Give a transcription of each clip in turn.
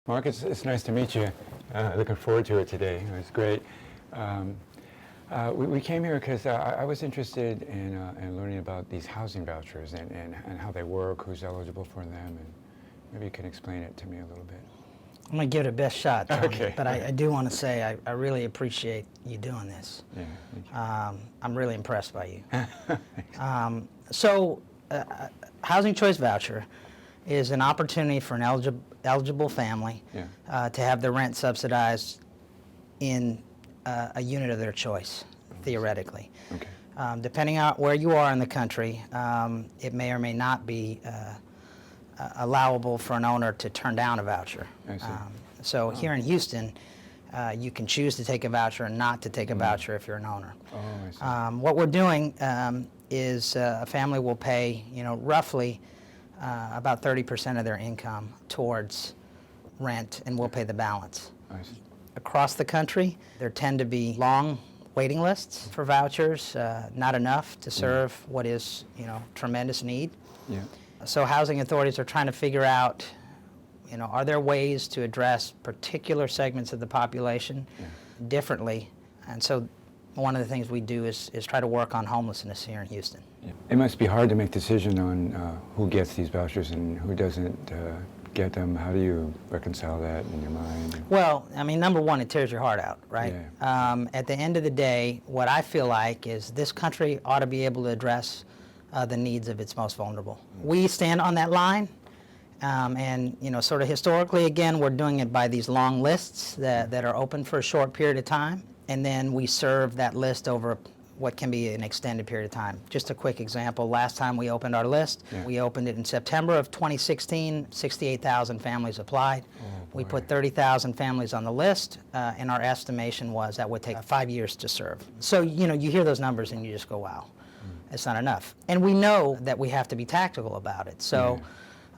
Mark, it's nice to meet you. Looking forward to it today. It was great. We came here because I was interested in learning about these housing vouchers and how they work, who's eligible for them, and maybe you can explain it to me a little bit. I'm going to give it a best shot, Tony, Okay. but I do want to say I really appreciate you doing this. Yeah, thank you. I'm really impressed by you. Housing Choice Voucher is an opportunity for an eligible family to have their rent subsidized in a unit of their choice, theoretically. Okay. Depending on where you are in the country, it may or may not be allowable for an owner to turn down a voucher. I see. Here in Houston, you can choose to take a voucher and not to take a voucher if you're an owner. Oh, I see. What we're doing is a family will pay, roughly about 30% of their income towards rent, and we'll pay the balance. I see. Across the country, there tend to be long waiting lists for vouchers, not enough to serve what is, tremendous need. Yeah. So housing authorities are trying to figure out, are there ways to address particular segments of the population differently? And so one of the things we do is try to work on homelessness here in Houston. Yeah. It must be hard to make decision on who gets these vouchers and who doesn't get them. How do you reconcile that in your mind? Well, number one, it tears your heart out, right? Yeah. At the end of the day, what I feel like is this country ought to be able to address the needs of its most vulnerable. We stand on that line, and sort of historically, again, we're doing it by these long lists that are open for a short period of time, and then we serve that list over what can be an extended period of time. Just a quick example, last time we opened our list, we opened it in September of 2016, 68,000 families applied. We put 30,000 families on the list, and our estimation was that would take 5 years to serve. So, you hear those numbers and you just go, wow, it's not enough. And we know that we have to be tactical about it. So.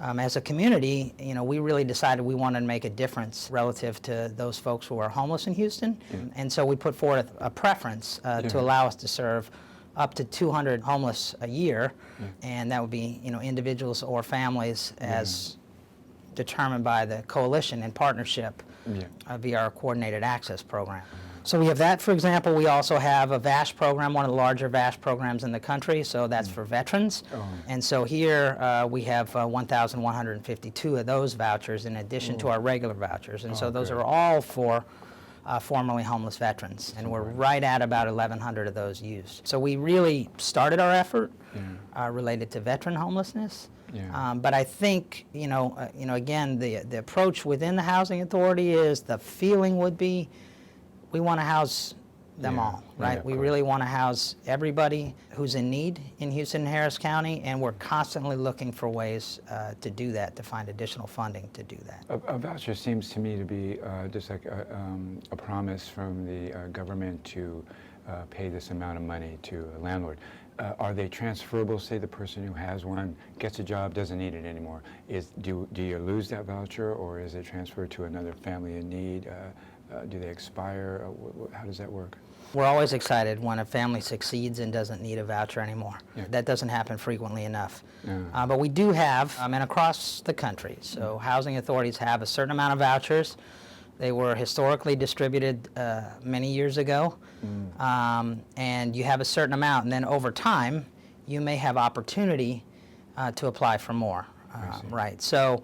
As a community, we really decided we wanted to make a difference relative to those folks who are homeless in Houston. And so we put forward a preference to allow us to serve up to 200 homeless a year. And that would be, individuals or families as determined by the coalition in partnership via our coordinated access program. So we have that, for example. We also have a VASH program, one of the larger VASH programs in the country, so that's for veterans. And so here we have 1,152 of those vouchers in addition to our regular vouchers. And so those are all for formerly homeless veterans, and we're right at about 1,100 of those used. So we really started our effort related to veteran homelessness. But I think, again, the approach within the housing authority is the feeling would be we want to house them all, right? We really want to house everybody who's in need in Houston and Harris County, and we're constantly looking for ways to do that, to find additional funding to do that. A voucher seems to me to be just like a promise from the government to pay this amount of money to a landlord. Are they transferable? Say the person who has one gets a job, doesn't need it anymore. Do you lose that voucher, or is it transferred to another family in need? Do they expire? How does that work? We're always excited when a family succeeds and doesn't need a voucher anymore. That doesn't happen frequently enough. But we do have, and across the country, so housing authorities have a certain amount of vouchers. They were historically distributed many years ago, and you have a certain amount, and then over time, you may have opportunity to apply for more, right? So.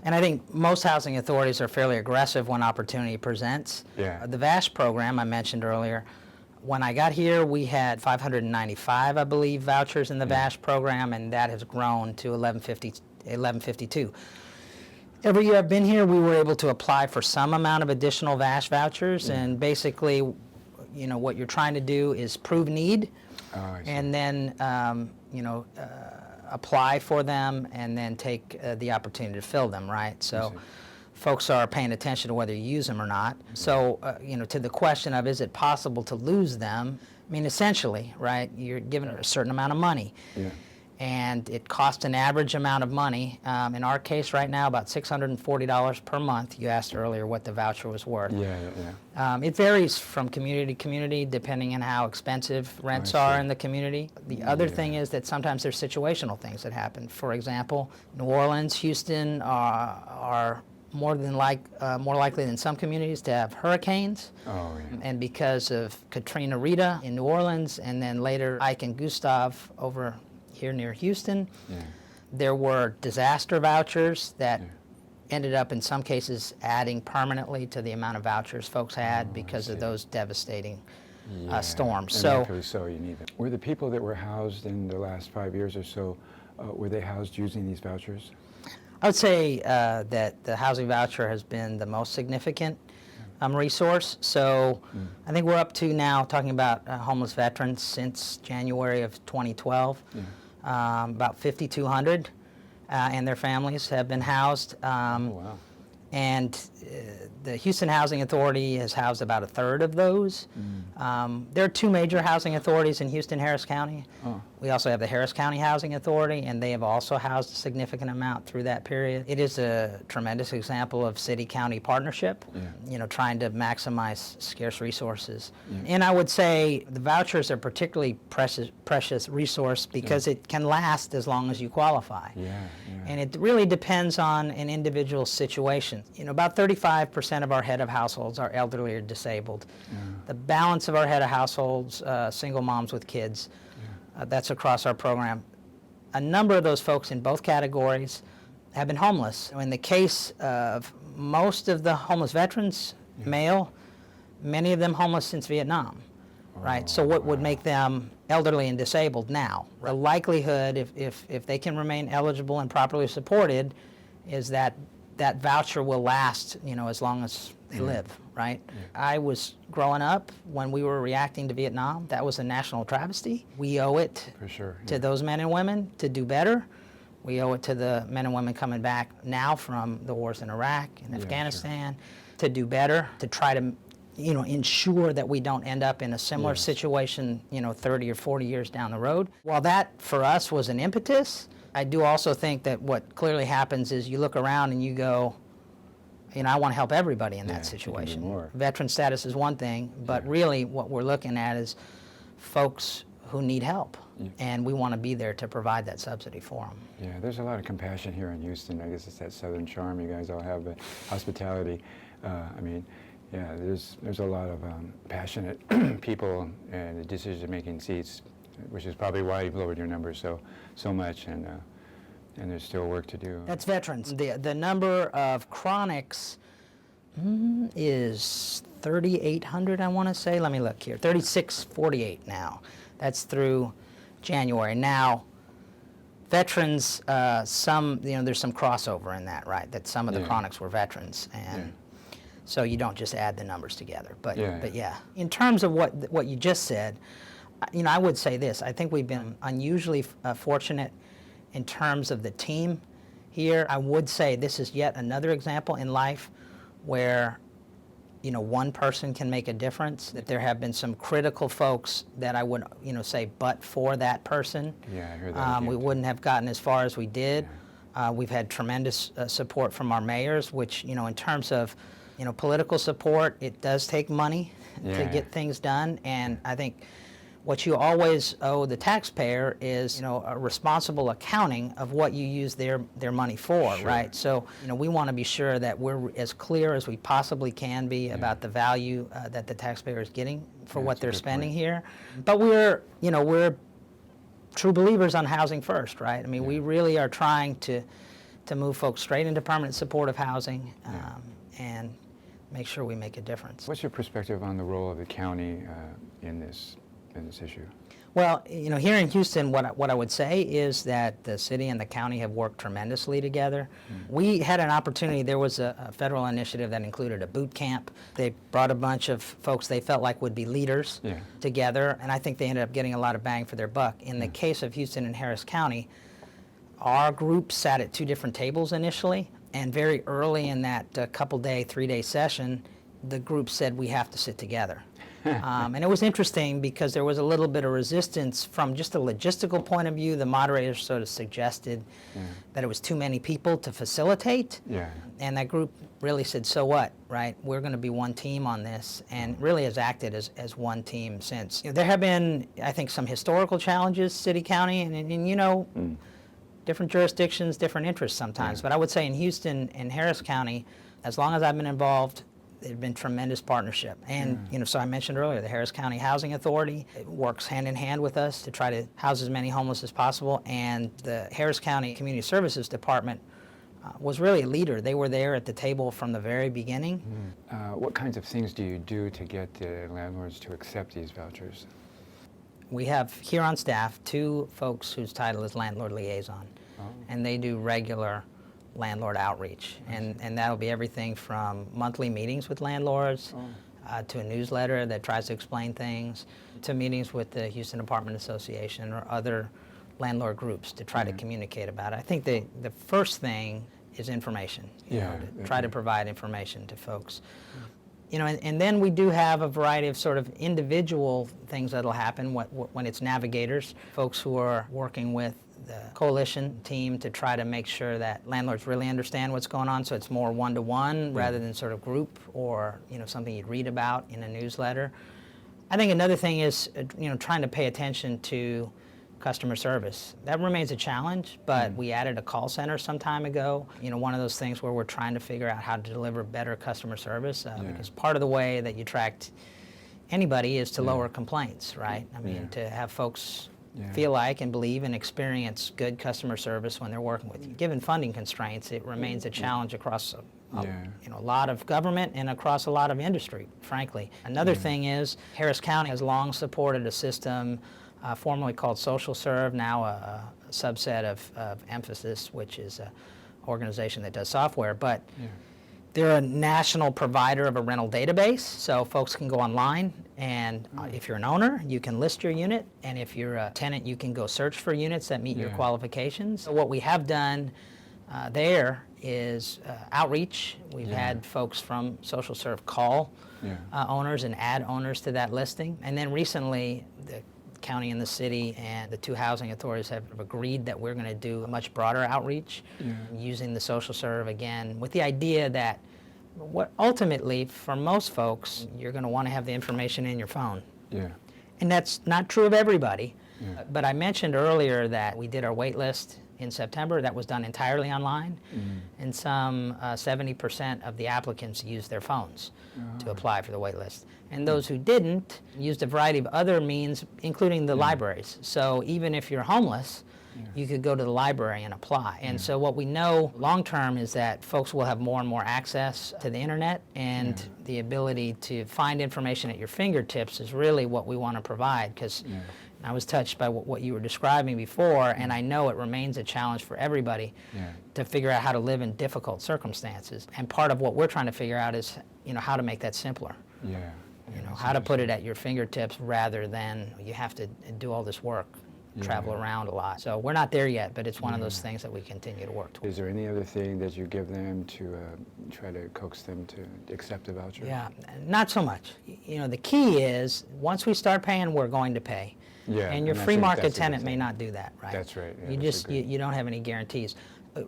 And I think most housing authorities are fairly aggressive when opportunity presents. The VASH program I mentioned earlier, when I got here, we had 595, I believe, vouchers in the VASH program, and that has grown to 1152. Every year I've been here, we were able to apply for some amount of additional VASH vouchers, and basically, what you're trying to do is prove need, and then, apply for them and then take the opportunity to fill them, right? So folks are paying attention to whether you use them or not. So, to the question of is it possible to lose them, essentially, right, you're given a certain amount of money. And it costs an average amount of money. In our case right now, about $640 per month. You asked earlier what the voucher was worth. It varies from community to community depending on how expensive rents are in the community. The other thing is that sometimes there's situational things that happen. For example, New Orleans, Houston are more likely than some communities to have hurricanes. Oh, yeah. And because of Katrina Rita in New Orleans, and then later Ike and Gustav over here near Houston, Yeah. there were disaster vouchers that Yeah. ended up in some cases adding permanently to the amount of vouchers folks had Oh, I because of see. those devastating Yeah, storms. and So rightfully so, you need them. Were the people that were housed in the last 5 years or so, were they housed using these vouchers? I would say that the housing voucher has been the most significant resource. So I think we're up to now talking about homeless veterans since January of 2012. About 5,200 and their families have been housed. Oh, wow. And the Houston Housing Authority has housed about a third of those. There are two major housing authorities in Houston, Harris County. Oh. We also have the Harris County Housing Authority, and they have also housed a significant amount through that period. It is a tremendous example of city-county partnership, trying to maximize scarce resources. And I would say the vouchers are particularly precious resource because it can last as long as you qualify. And it really depends on an individual situation. About 35% of our head of households are elderly or disabled. The balance of our head of households, single moms with kids, that's across our program. A number of those folks in both categories have been homeless. In the case of most of the homeless veterans, male, many of them homeless since Vietnam, right? So what would make them elderly and disabled now? The likelihood, if they can remain eligible and properly supported, is that that voucher will last, as long as they live, right? I was growing up when we were reacting to Vietnam. That was a national travesty. We owe it For sure. to those men and women to do better. We owe it to the men and women coming back now from the wars in Iraq and Afghanistan to do better, to try to ensure that we don't end up in a similar situation, 30 or 40 years down the road. While that for us was an impetus, I do also think that what clearly happens is you look around and you go, I want to help everybody in that situation. More. Veteran status is one thing, but really what we're looking at is folks who need help, and we want to be there to provide that subsidy for them. Yeah, there's a lot of compassion here in Houston. I guess it's that southern charm you guys all have, the hospitality. There's a lot of passionate people in the decision-making seats, which is probably why you've lowered your numbers so much, and there's still work to do. That's veterans. The number of chronics is 3,800, I want to say. Let me look here. 3,648 now. That's through January. Now, veterans, there's some crossover in that, right? That some of the chronics were veterans, and so you don't just add the numbers together. But yeah, in terms of what you just said, I would say this. I think we've been unusually fortunate in terms of the team here. I would say this is yet another example in life where one person can make a difference, that there have been some critical folks that I would say but for that person I heard that we wouldn't have gotten as far as we did. We've had tremendous support from our mayors, which in terms of political support, it does take money to get things done, and I think what you always owe the taxpayer is, a responsible accounting of what you use their money for, right? So, we want to be sure that we're as clear as we possibly can be about the value that the taxpayer is getting for what they're spending here. But we're true believers on housing first, right? We really are trying to move folks straight into permanent supportive housing and make sure we make a difference. What's your perspective on the role of the county in this issue? Well, here in Houston, what I would say is that the city and the county have worked tremendously together. We had an opportunity. There was a federal initiative that included a boot camp. They brought a bunch of folks they felt like would be leaders together, and I think they ended up getting a lot of bang for their buck. In the case of Houston and Harris County, our group sat at two different tables initially, and very early in that 3-day session, the group said we have to sit together. And it was interesting because there was a little bit of resistance from just a logistical point of view. The moderator sort of suggested that it was too many people to facilitate. And that group really said, so what, right? We're going to be one team on this, and really has acted as one team since. There have been, I think, some historical challenges, city, county, and different jurisdictions, different interests sometimes. Yeah. But I would say in Houston and Harris County, as long as I've been involved, there's been tremendous partnership. And, so I mentioned earlier, the Harris County Housing Authority works hand in hand with us to try to house as many homeless as possible. And the Harris County Community Services Department was really a leader. They were there at the table from the very beginning. What kinds of things do you do to get the landlords to accept these vouchers? We have here on staff 2 folks whose title is Landlord Liaison. And they do regular landlord outreach, and that'll be everything from monthly meetings with landlords to a newsletter that tries to explain things, to meetings with the Houston Apartment Association or other landlord groups to try to communicate about it. I think the first thing is information, to try to provide information to folks. And then we do have a variety of sort of individual things that'll happen when it's navigators, folks who are working with the coalition team to try to make sure that landlords really understand what's going on, so it's more one-to-one rather than sort of group or something you'd read about in a newsletter. I think another thing is trying to pay attention to customer service. That remains a challenge, but we added a call center some time ago. One of those things where we're trying to figure out how to deliver better customer service because part of the way that you attract anybody is to lower complaints, right? I mean, to have folks feel like and believe and experience good customer service when they're working with you. Given funding constraints, it remains a challenge across a lot of government and across a lot of industry, frankly. Another thing is Harris County has long supported a system formerly called Social Serve, now a subset of Emphasis, which is an organization that does software, but they're a national provider of a rental database, so folks can go online, and if you're an owner, you can list your unit, and if you're a tenant, you can go search for units that meet your qualifications. So what we have done there is outreach. We've had folks from Social Serve call owners and add owners to that listing, and then recently the county and the city and the 2 housing authorities have agreed that we're going to do a much broader outreach using the Social Serve again, with the idea that what ultimately for most folks you're going to want to have the information in your phone. And that's not true of everybody. But I mentioned earlier that we did our wait list in September. That was done entirely online, and some 70% of the applicants used their phones to apply for the wait list. And those who didn't used a variety of other means, including the libraries. So even if you're homeless, you could go to the library and apply. And so what we know long term is that folks will have more and more access to the internet, and the ability to find information at your fingertips is really what we want to provide, because I was touched by what you were describing before, and I know it remains a challenge for everybody to figure out how to live in difficult circumstances. And part of what we're trying to figure out is, how to make that simpler. How to put it at your fingertips rather than you have to do all this work, travel around a lot. So we're not there yet, but it's one of those things that we continue to work towards. Is there any other thing that you give them to try to coax them to accept the voucher? Yeah, not so much. The key is once we start paying, we're going to pay. And your free market tenant may not do that, right? That's right. You don't have any guarantees.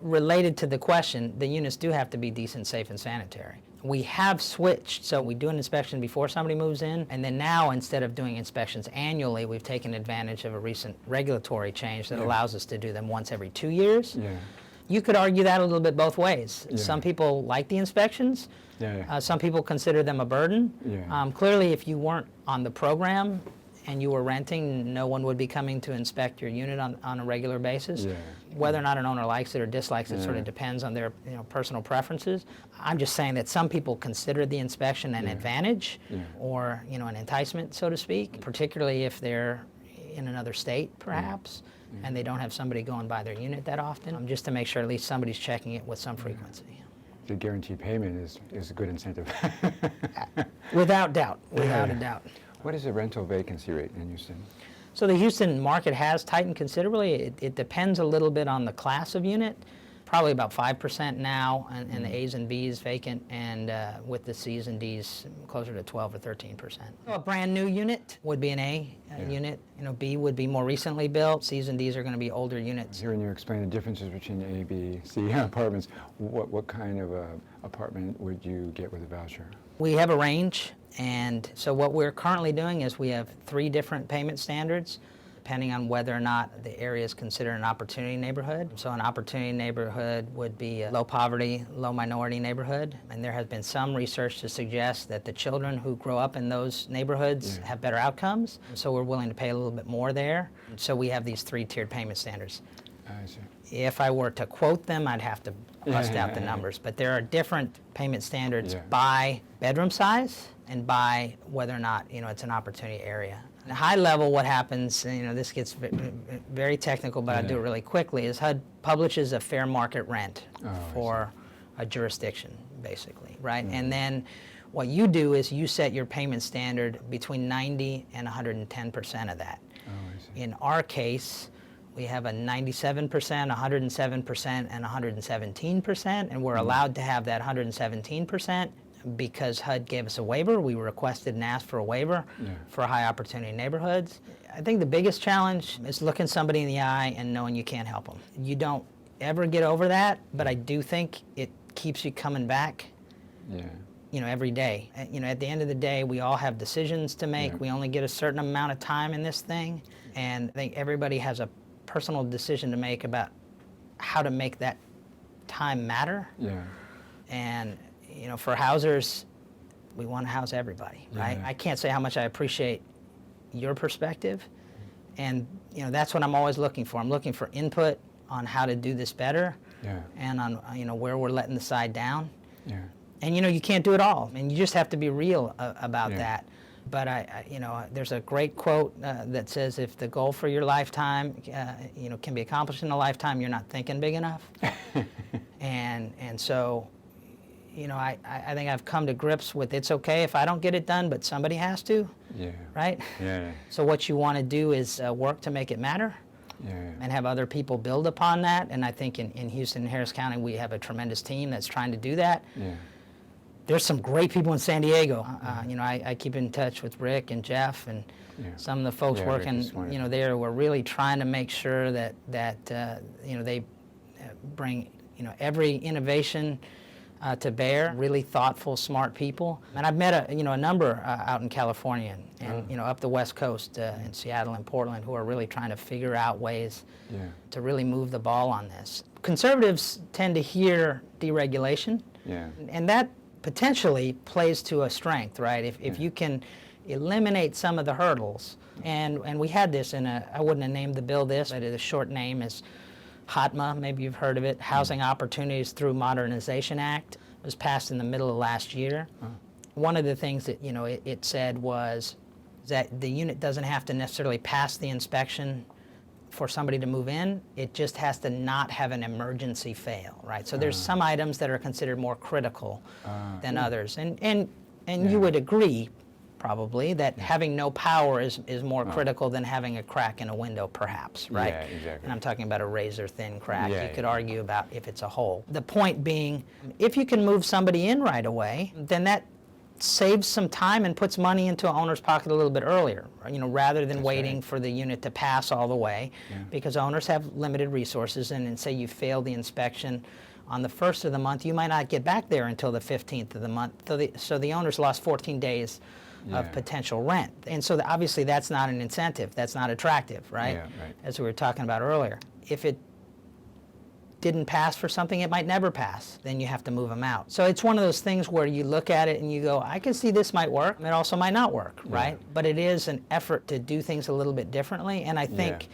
Related to the question, the units do have to be decent, safe, and sanitary. We have switched, so we do an inspection before somebody moves in, and then now instead of doing inspections annually, we've taken advantage of a recent regulatory change that allows us to do them once every 2 years. You could argue that a little bit both ways. Some people like the inspections. Some people consider them a burden. Clearly, if you weren't on the program and you were renting, no one would be coming to inspect your unit on a regular basis. Whether or not an owner likes it or dislikes it sort of depends on their personal preferences. I'm just saying that some people consider the inspection an advantage or an enticement, so to speak, particularly if they're in another state, perhaps, and they don't have somebody going by their unit that often, just to make sure at least somebody's checking it with some frequency. The guaranteed payment is a good incentive. Without doubt, without a doubt. What is the rental vacancy rate in Houston? So the Houston market has tightened considerably. It depends a little bit on the class of unit. Probably about 5% now, and the A's and B's vacant, and with the C's and D's closer to 12 or 13%. So a brand new unit would be an A unit. B would be more recently built. C's and D's are going to be older units. Hearing you explain the differences between A, B, C apartments, what kind of apartment would you get with a voucher? We have a range, and so what we're currently doing is we have 3 different payment standards. depending on whether or not the area is considered an opportunity neighborhood. So an opportunity neighborhood would be a low poverty, low minority neighborhood, and there has been some research to suggest that the children who grow up in those neighborhoods have better outcomes, so we're willing to pay a little bit more there. So we have these 3-tiered payment standards. I see. If I were to quote them, I'd have to bust out the numbers, but there are different payment standards by bedroom size and by whether or not, it's an opportunity area. At a high level, what happens, and, this gets very technical, but I'll do it really quickly, is HUD publishes a fair market rent for a jurisdiction, basically, right? And then what you do is you set your payment standard between 90 and 110% of that. In our case, we have a 97%, 107%, and 117%, and we're allowed to have that 117% because HUD gave us a waiver. We requested and asked for a waiver for high opportunity neighborhoods. I think the biggest challenge is looking somebody in the eye and knowing you can't help them. You don't ever get over that, but I do think it keeps you coming back every day. At the end of the day, we all have decisions to make. We only get a certain amount of time in this thing, and I think everybody has a personal decision to make about how to make that time matter. And for housers, we want to house everybody, right? I can't say how much I appreciate your perspective, and that's what I'm always looking for. I'm looking for input on how to do this better, and on where we're letting the side down. And you can't do it all, and you just have to be real about that. But there's a great quote that says, if the goal for your lifetime, can be accomplished in a lifetime, you're not thinking big enough. and so, I think I've come to grips with it's okay if I don't get it done, but somebody has to. Right? So what you want to do is work to make it matter. And have other people build upon that. And I think in Houston and Harris County, we have a tremendous team that's trying to do that. There's some great people in San Diego. I keep in touch with Rick and Jeff and some of the folks working, there. We're really trying to make sure that they bring, every innovation to bear. Really thoughtful, smart people. And I've met a number out in California and up the West Coast in Seattle and Portland who are really trying to figure out ways to really move the ball on this. Conservatives tend to hear deregulation, and that potentially plays to a strength, right? If you can eliminate some of the hurdles, and we had this in I wouldn't have named the bill this, but the short name is HOTMA, maybe you've heard of it, Housing Opportunities Through Modernization Act. It was passed in the middle of last year. One of the things that it said was that the unit doesn't have to necessarily pass the inspection for somebody to move in. It just has to not have an emergency fail, right? So there's some items that are considered more critical than others. And you would agree, probably, that having no power is more critical than having a crack in a window, perhaps, right? Yeah, exactly. And I'm talking about a razor-thin crack. You could argue about if it's a hole. The point being, if you can move somebody in right away, then that saves some time and puts money into an owner's pocket a little bit earlier, rather than waiting for the unit to pass all the way, because owners have limited resources, and say you fail the inspection on the 1st of the month, you might not get back there until the 15th of the month, so the owner's lost 14 days of potential rent. And so obviously that's not an incentive, that's not attractive, right? As we were talking about earlier. If it didn't pass for something, it might never pass. Then you have to move them out. So it's one of those things where you look at it and you go, I can see this might work. It also might not work, right? But it is an effort to do things a little bit differently, and I think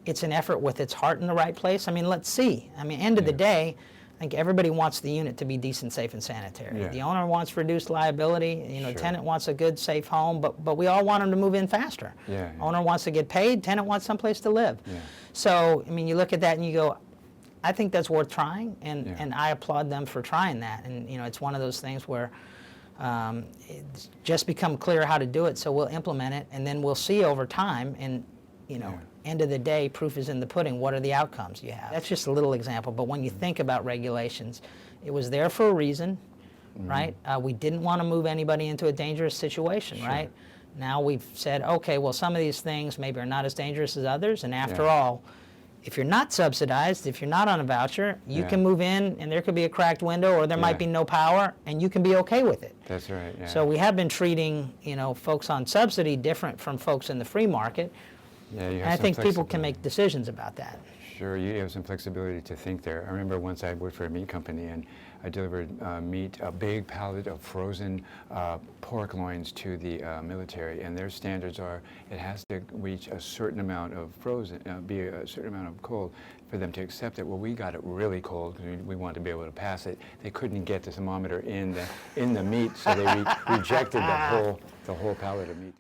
it's an effort with its heart in the right place. Let's see. End of the day, I think everybody wants the unit to be decent, safe, and sanitary. The owner wants reduced liability. Tenant wants a good, safe home, but we all want them to move in faster. Owner wants to get paid. Tenant wants someplace to live. So, you look at that and you go, I think that's worth trying, and I applaud them for trying that. And it's one of those things where it's just become clear how to do it, so we'll implement it, and then we'll see over time. And end of the day, proof is in the pudding. What are the outcomes you have? That's just a little example, but when you think about regulations, it was there for a reason, right? We didn't want to move anybody into a dangerous situation, right? Now we've said, okay, well, some of these things maybe are not as dangerous as others, and after all, if you're not subsidized, if you're not on a voucher, you can move in and there could be a cracked window, or there might be no power, and you can be okay with it. That's right, So we have been treating, folks on subsidy different from folks in the free market. Yeah, you have And I some think people can flexibility. make decisions about that. Sure, you have some flexibility to think there. I remember once I worked for a meat company and I delivered meat, a big pallet of frozen pork loins to the military, and their standards are it has to reach a certain amount of frozen, be a certain amount of cold for them to accept it. Well, we got it really cold because we wanted to be able to pass it. They couldn't get the thermometer in the meat, so they rejected the whole pallet of meat.